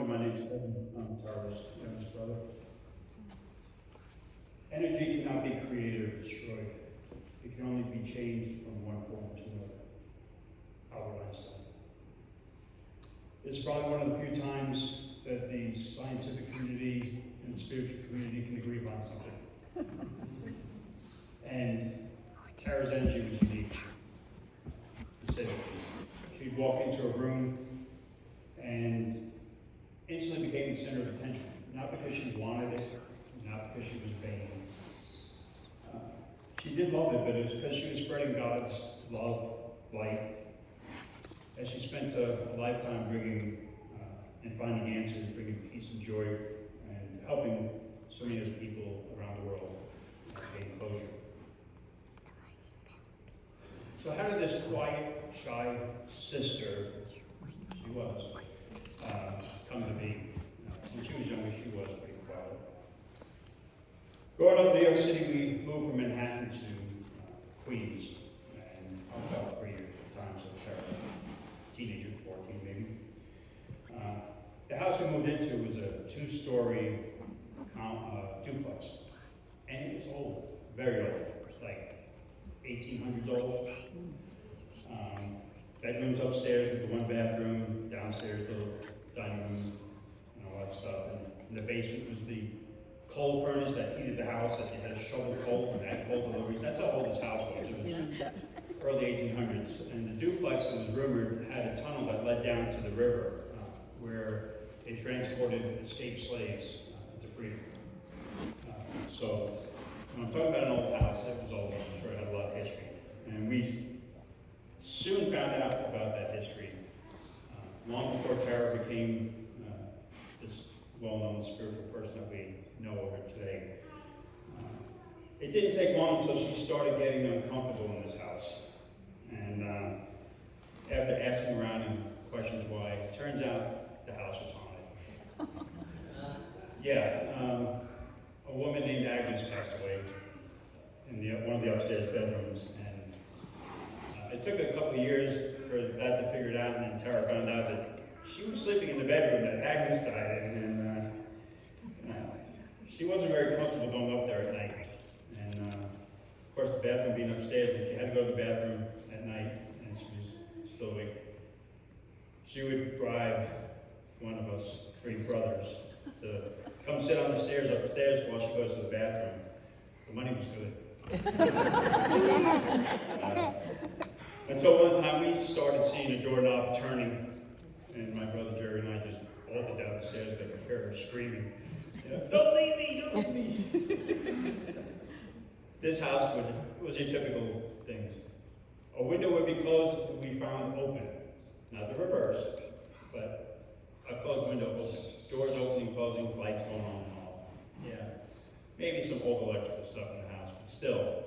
morning. My name is Kevin. I'm Tarra's youngest brother. Energy cannot be created or destroyed. It can only be changed from one form to another. Albert Einstein. This is probably one of the few times that the scientific community and the spiritual community can agree upon something. And Tarra's energy was unique, to say the least. She'd walk into a room and instantly became the center of attention. Not because she wanted it, not because she was vain. She did love it, but it was because she was spreading God's love, light, as she spent a lifetime bringing and finding answers, bringing peace and joy, and helping so many other people around the world gain closure. So how did this quiet, shy sister, she was, come to be? When she was younger, she was pretty quiet. Growing up in New York City, we moved from Manhattan to Queens, and I was about 3 years at the time, so Tarra, teenager, 14 maybe. The house we moved into was a 2-story duplex, and it was old, very old, like 1800s old. Bedrooms upstairs with the 1 bathroom, downstairs the dining room, and all that stuff. And in the basement was the coal furnace that heated the house, that you had to shovel coal and add coal deliveries. That's how old this house was. It was early 1800s. And the duplex, it was rumored, had a tunnel that led down to the river where they transported escaped slaves to freedom. So when I'm talking about an old house, it was old. I'm sure it had a lot of history. And we soon found out about that history, long before Tarra became this well-known spiritual person that we know of her today. It didn't take long until she started getting uncomfortable in this house. And after asking around and questions why, it turns out the house was haunted. A woman named Agnes passed away in one of the upstairs bedrooms. It took a couple of years for that to figure it out, and then Tarra found out that she was sleeping in the bedroom that Agnes died in, and she wasn't very comfortable going up there at night. And of course, the bathroom being upstairs, and she had to go to the bathroom at night, and she was still awake. She would bribe one of us 3 brothers to come sit on the stairs upstairs while she goes to the bathroom. The money was good. Until one time we started seeing a doorknob turning, and my brother Jerry and I just bolted down the stairs. They could hear her screaming, "Don't leave me! Don't leave me!" This house was your typical things. A window would be closed, we found open. Not the reverse, but a closed window open. Doors opening, closing, lights going on and off. Yeah, maybe some old electrical stuff in the house, but still.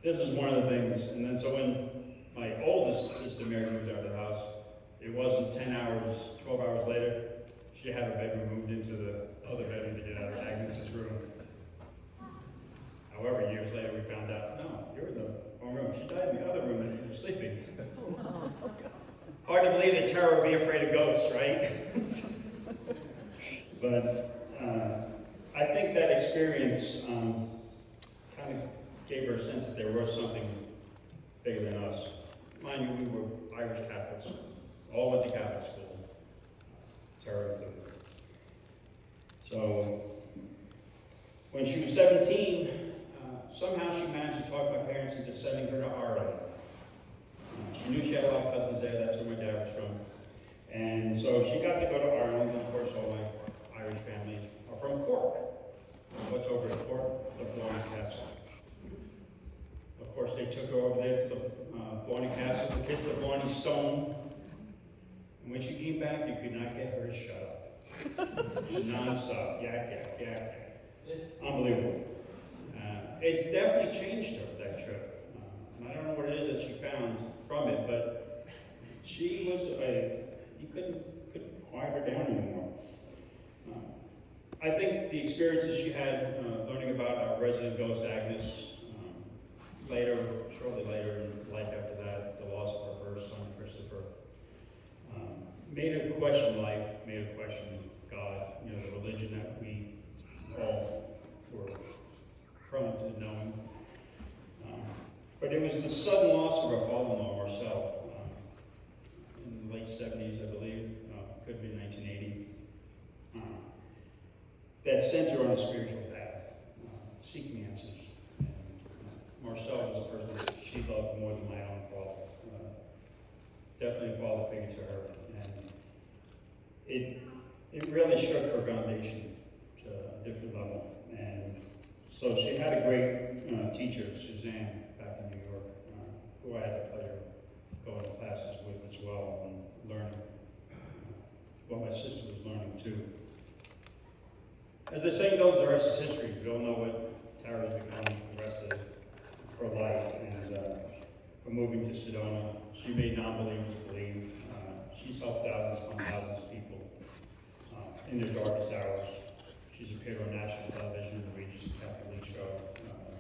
This is one of the things, and then so when my oldest sister Mary moved out of the house, it wasn't 10 hours, 12 hours later, she had her bedroom moved into the other bedroom to get out of Agnes's room. However, years later we found out, no, you're in the wrong room. She died in the other room and you were sleeping. Hard to believe that Tarra would be afraid of ghosts, right? But I think that experience kind of gave her a sense that there was something bigger than us. Mind you, we were Irish Catholics. All went to Catholic school. Tarra included. So, when she was 17, somehow she managed to talk my parents into sending her to Ireland. She knew she had a lot of cousins there, that's where my dad was from. And so she got to go to Ireland, and of course all my Irish families are from Cork. What's over at Cork? The Blarney Castle. Of course they took her over there to the Blarney Castle to kiss the Blarney Stone. And when she came back, you could not get her to shut up. Non-stop, yak, yak, yak, yak. Unbelievable. It definitely changed her, that trip. And I don't know what it is that she found from it, but she was you couldn't quiet her down anymore. I think the experiences she had learning about our resident ghost Agnes, shortly later in life after that, the loss of her first son, Christopher, made her question life, made her question God, the religion that we all were prone to knowing. But it was the sudden loss of our father-in-law, Marcel, in the late 70s, I believe, could be 1980, that sent her on a spiritual path, seeking answers. And Marcel was a person that she loved more than my own father. Definitely a father figure to her. And it really shook her foundation to a different level. And so she had a great teacher, Suzanne, back in New York, who I had the pleasure of going to classes with as well and learning what my sister was learning too. As the saying goes, the rest is history. We don't know what Tarra's become the rest of her life. And from moving to Sedona, she made non-believers believe. She's helped thousands upon thousands of people in their darkest hours. She's appeared on national television in the Regis Catholic show.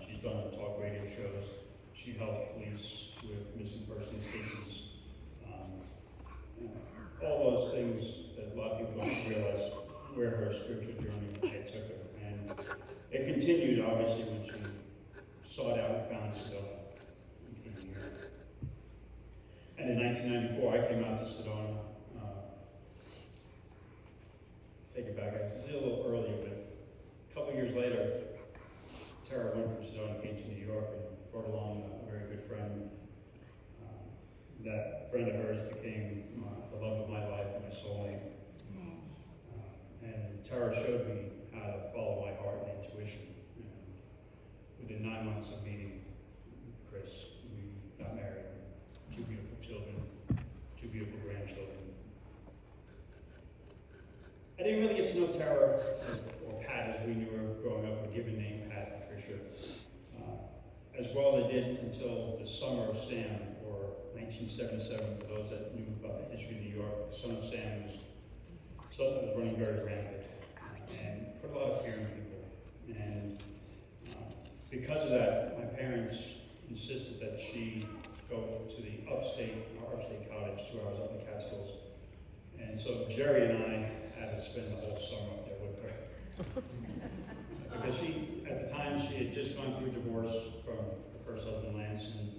She's done talk radio shows. She helped police with missing persons cases. All those things that a lot of people don't realize where her spiritual journey took her. And it continued, obviously, when she sought out and found Sedona and came here. And in 1994, I came out to Sedona. Take it back, I was a little earlier, but a couple of years later, Tarra went from Sedona, came to New York, and brought along a very good friend. That friend of hers became the love of my life and my soulmate. And Tarra showed me how to follow my heart and intuition. And within 9 months of meeting Chris, we got married. 2 beautiful children, 2 beautiful grandchildren. I didn't really get to know Tarra, or Pat as we knew her growing up, a given name, Pat Patricia, as well as I did until the Summer of Sam, or 1977, for those that knew about the history of New York. The Son of Sam was something that was running very rampant and put a lot of fear in people. And because of that, my parents insisted that she go to our upstate cottage 2 hours up in the Catskills. And so Jerry and I had to spend the whole summer up there with her. Because at the time, she had just gone through a divorce from her first husband, Lance, and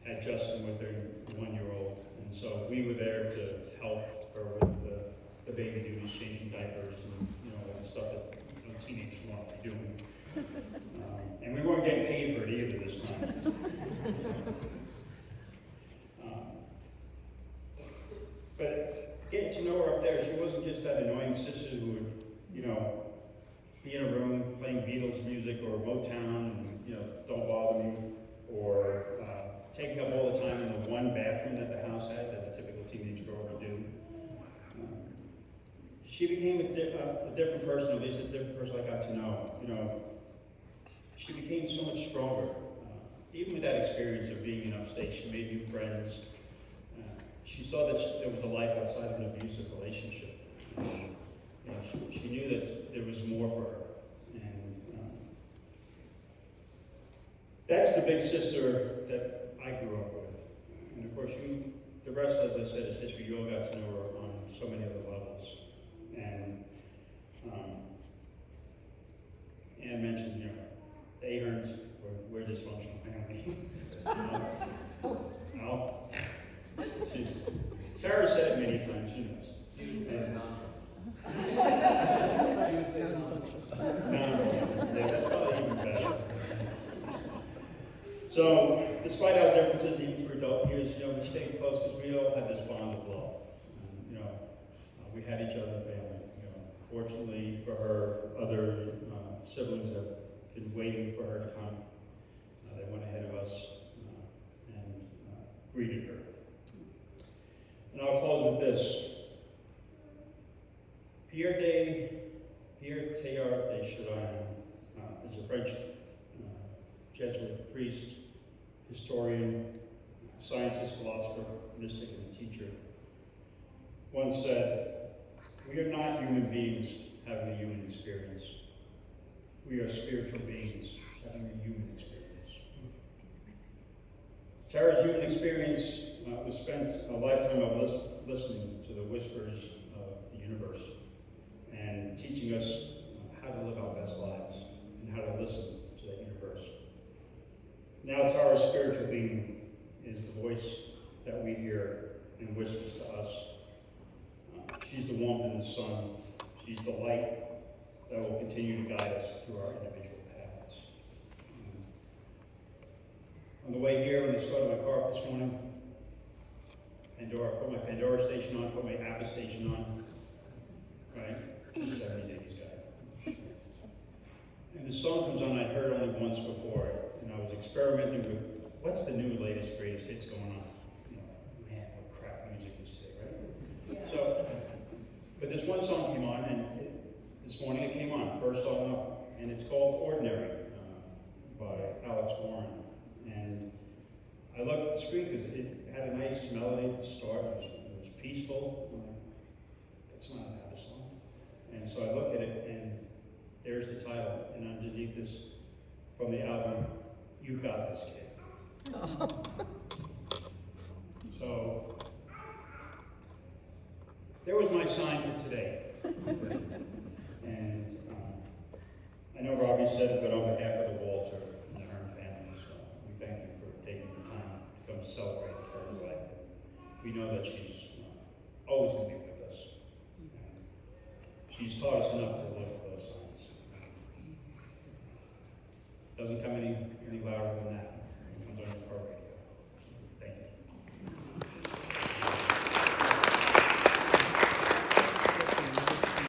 had Justin with her, the 1-year-old. And so we were there to help her with the baby duties, changing diapers, and all the stuff that teenagers want to be doing. And we weren't getting paid for it either this time. But getting to know her up there, she wasn't just that annoying sister who would, be in a room playing Beatles music or Motown, and, don't bother me, or taking up all the time in the one bathroom that the house had that a typical teenage girl would do. She became a different person, at least a different person I got to know. She became so much stronger. Even with that experience of being in upstate, she made new friends. She saw that there was a life outside of an abusive relationship. She knew that there was more for her. And that's the big sister that I grew up with. And of course, the rest, as I said, is history. You all got to know her on so many other levels. And Anne mentioned, the Aherns we're a dysfunctional family. Tarra said it many times, she knows. She would say Yeah, that's probably even better. So, despite our differences, even through adult years, we stayed close because we all had this bond of love. And, we had each other in the family. Fortunately for her, other siblings have been waiting for her to come. They went ahead of us and greeted her. And I'll close with this. Pierre Teilhard de Chardin is a French Jesuit priest, historian, scientist, philosopher, mystic, and teacher. Once said, "We are not human beings having a human experience. We are spiritual beings having a human experience." Tarra's human experience we spent a lifetime of listening to the whispers of the universe and teaching us how to live our best lives and how to listen to that universe. Now Tarra's spiritual being is the voice that we hear and whispers to us. She's the warmth in the sun. She's the light that will continue to guide us through our individual paths. On the way here, when I started my car up this morning, put my Pandora station on, put my Apple station on, right? 70 days, guy. And the song comes on, I'd heard only once before, and I was experimenting with what's the new, latest, greatest hits going on. You know, man, what crap music is today, right? Yeah. So, but this one song came on, and this morning it came on, first song up, and it's called Ordinary by Alex Warren. And I looked at the screen because it had a nice melody at the start. It was peaceful. I'm like, that's not an Abba song. And so I look at it, and there's the title, and underneath this, from the album, You've Got This, Kid. Oh. So, there was my sign for today. And I know Robbie said it, but on behalf of the Walter and the Hearn family, so we thank you for taking the time to come celebrate her life. We know that she's always going to be with us. And she's taught us enough to live with those signs. Doesn't come any louder than that.